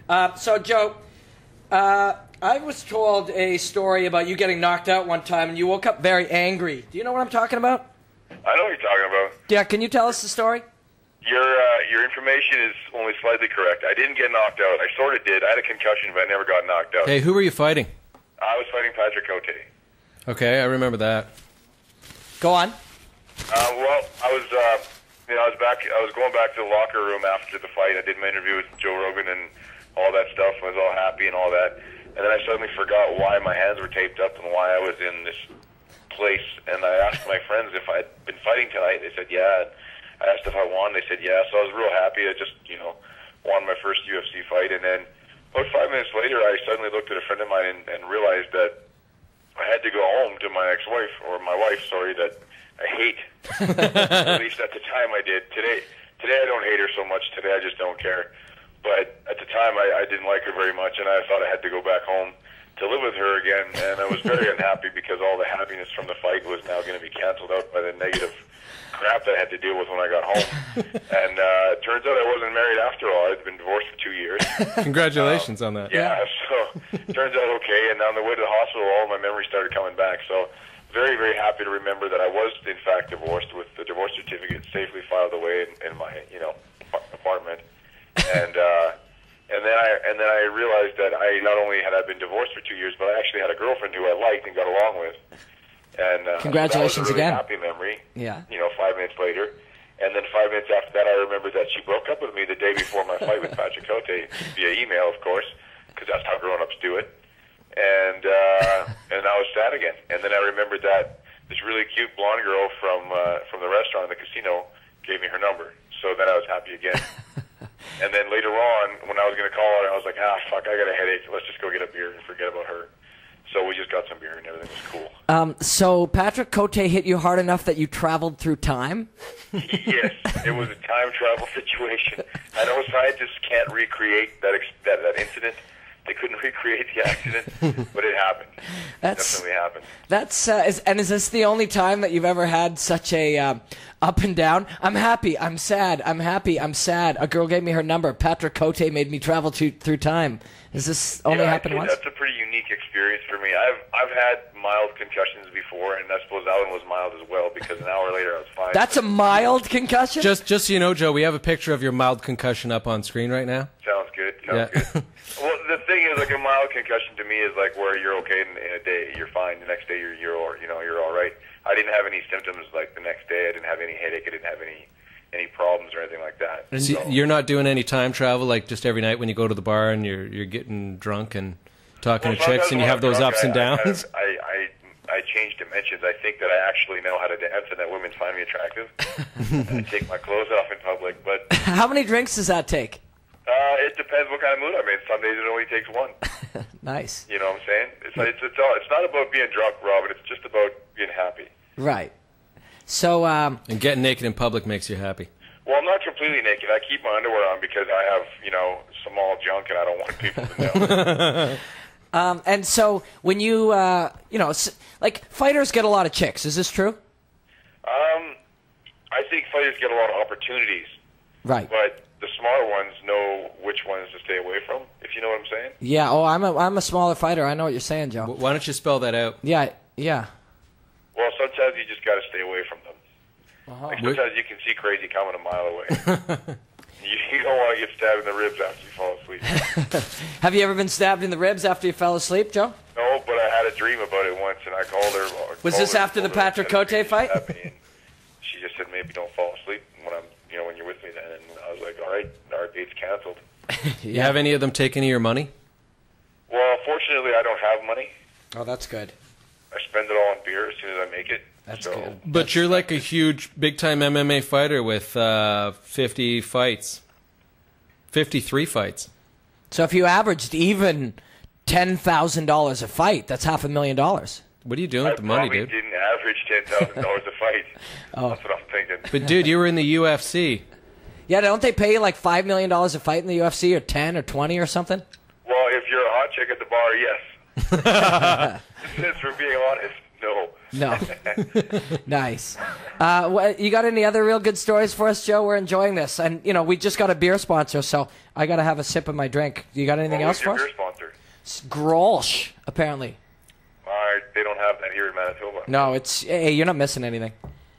So, Joe, I was told a story about you getting knocked out one time, and you woke up very angry. Do you know what I'm talking about? I know what you're talking about. Yeah, can you tell us the story? Your information is only slightly correct. I didn't get knocked out. I sort of did. I had a concussion, but I never got knocked out. Hey, who were you fighting? I was fighting Patrick Cote. Okay, I remember that. Go on. Well, I was going back to the locker room after the fight. I did my interview with Joe Rogan and all that stuff. I was all happy and all that. And then I suddenly forgot why my hands were taped up and why I was in this place. And I asked my friends if I'd been fighting tonight. They said, yeah. I asked if I won. They said, yeah. So I was real happy. I just, won my first UFC fight. And then about 5 minutes later, I suddenly looked at a friend of mine and realized that I had to go home to my ex-wife, or my wife, sorry, that I hate. At least at the time I did. Today I don't hate her so much. Today I just don't care. But at the time I didn't like her very much, and I thought I had to go back home to live with her again. And I was very unhappy because all the happiness from the fight was now going to be canceled out by the negative crap that I had to deal with when I got home. And it turns out I wasn't married after all. I'd been divorced for 2 years. Congratulations on that. Yeah, so turns out okay. And on the way to the hospital, all my memories started coming back. So very, very happy to remember that I was, in fact, divorced with the divorce certificate safely filed away in my, apartment. And then I realized that I not only had I been divorced for 2 years, but I actually had a girlfriend who I liked and got along with. And congratulations that was a really again. happy memory. Yeah. 5 minutes later. And then 5 minutes after that, I remembered that she broke up with me the day before my fight with Patrick Cote, via email, of course, because that's how grown-ups do it. And I was sad again. And then I remembered that this really cute blonde girl from the restaurant in the casino gave me her number. So then I was happy again. And then later on, when I was going to call her, I was like, fuck, I got a headache. Let's just go get a beer and forget about her. So we just got some beer and everything was cool. So Patrick Cote hit you hard enough that you traveled through time? Yes, it was a time travel situation. I know scientists can't recreate that incident. They couldn't recreate the accident, but it happened. Definitely happened. Is this the only time that you've ever had such a up and down? I'm happy, I'm sad, I'm happy, I'm sad. A girl gave me her number. Patrick Cote made me travel through time. Does this only happen once? That's a pretty unique experience for me. I've had mild concussions before, and I suppose that one was mild as well because an hour later I was fine. That's a mild concussion? Just so you know, Joe, we have a picture of your mild concussion up on screen right now. Sounds good. Sounds good. Well, the thing is, like a mild concussion to me is like where you're okay in a day, you're fine. The next day you're all right. I didn't have any symptoms like the next day. I didn't have any headache. I didn't have any problems or anything like that. And so, you're not doing any time travel, like just every night when you go to the bar and you're getting drunk and talking to chicks and you have those ups and downs? I change dimensions. I think that I actually know how to dance and that women find me attractive. And I take my clothes off in public. But how many drinks does that take? It depends what kind of mood I'm in. Some days it only takes one. Nice. You know what I'm saying? It's not about being drunk, Robin. It's just about being happy. Right. So and getting naked in public makes you happy. Well, I'm not completely naked. I keep my underwear on because I have, small junk and I don't want people to know. And so when you, like fighters get a lot of chicks. Is this true? I think fighters get a lot of opportunities. Right. But the smaller ones know which ones to stay away from, if you know what I'm saying. Yeah, I'm a smaller fighter. I know what you're saying, Joe. Why don't you spell that out? Yeah. Well, sometimes you just got to stay away from them. Like sometimes you can see crazy coming a mile away. You don't want to get stabbed in the ribs after you fall asleep. Have you ever been stabbed in the ribs after you fell asleep, Joe? No, but I had a dream about it once, and I called her. Was this after the Patrick Cote fight? She just said, maybe don't fall asleep when you're with me then. And I was like, all right, our date's canceled. You have any of them take any of your money? Well, fortunately, I don't have money. Oh, that's good. I spend it all on beer as soon as I make it. That's good. But you're like a huge, big-time MMA fighter with 50 fights. 53 fights. So if you averaged even $10,000 a fight, that's $500,000. What are you doing with the money, dude? I didn't average $10,000 a fight. Oh. That's what I'm thinking. But, dude, you were in the UFC. Yeah, don't they pay you like $5 million a fight in the UFC, or 10 or 20 or something? Well, if you're a hot chick at the bar, yes. Since we're being honest, no. No. Nice. You got any other real good stories for us, Joe? We're enjoying this. And, you know, we just got a beer sponsor, so I got to have a sip of my drink. You got anything else for us? Who's your beer sponsor? Grolsch, apparently. They don't have that here in Manitoba. No, it's... Hey, you're not missing anything.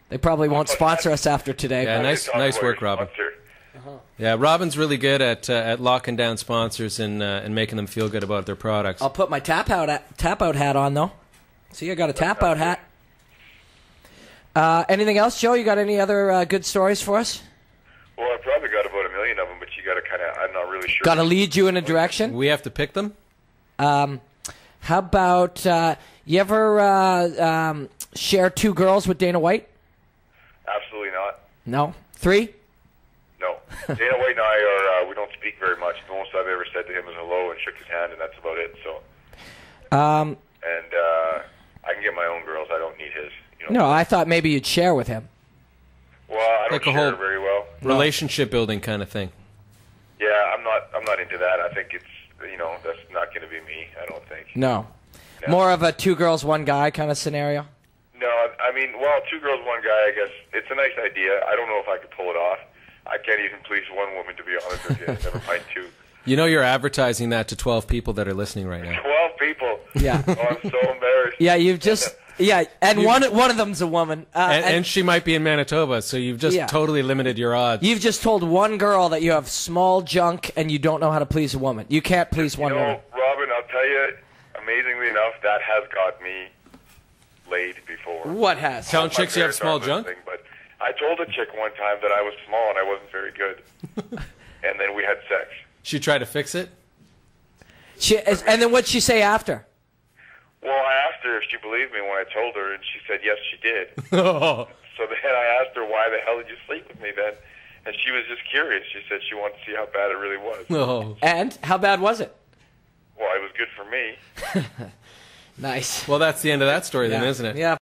They probably won't sponsor us after today. Yeah, nice work, Robin. Yeah, Robin's really good at locking down sponsors and making them feel good about their products. I'll put my tap out hat on, though. See, I got a tap out hat. Anything else, Joe? You got any other good stories for us? Well, I probably got about 1 million of them, but you got to kind of, I'm not really sure. Got to lead you in a direction? We have to pick them? How about, you ever share 2 girls with Dana White? Absolutely not. No? 3? No. Dana White and I are, we don't speak very much. The most I've ever said to him is hello and shook his hand, and that's about it, so. I can get my own girls. I don't need his. You know? No, I thought maybe you'd share with him. Well, I don't like a share whole very well. Relationship building kind of thing. Yeah, I'm not into that. I think it's, you know, that's not going to be me, I don't think. No. More of a 2 girls, 1 guy kind of scenario? No, I mean, well, 2 girls, 1 guy, I guess. It's a nice idea. I don't know if I could pull it off. I can't even please 1 woman, to be honest with you. Never mind 2. You know you're advertising that to 12 people that are listening right now. 12 people. Yeah. Oh, I'm so embarrassed. Yeah, you've just... Yeah, and one of them's a woman. And she might be in Manitoba, so you've just totally limited your odds. You've just told 1 girl that you have small junk and you don't know how to please a woman. You can't please one woman. Robin, I'll tell you, amazingly enough, that has got me laid before. What has? Telling chicks you have small junk? But I told a chick one time that I was small and I wasn't very good. And then we had sex. She tried to fix it? And then what'd she say after? Well, I asked her if she believed me when I told her, and she said yes, she did. Oh. So then I asked her, why the hell did you sleep with me then? And she was just curious. She said she wanted to see how bad it really was. Oh. And how bad was it? Well, it was good for me. Nice. Well, that's the end of that story then, isn't it? Yeah.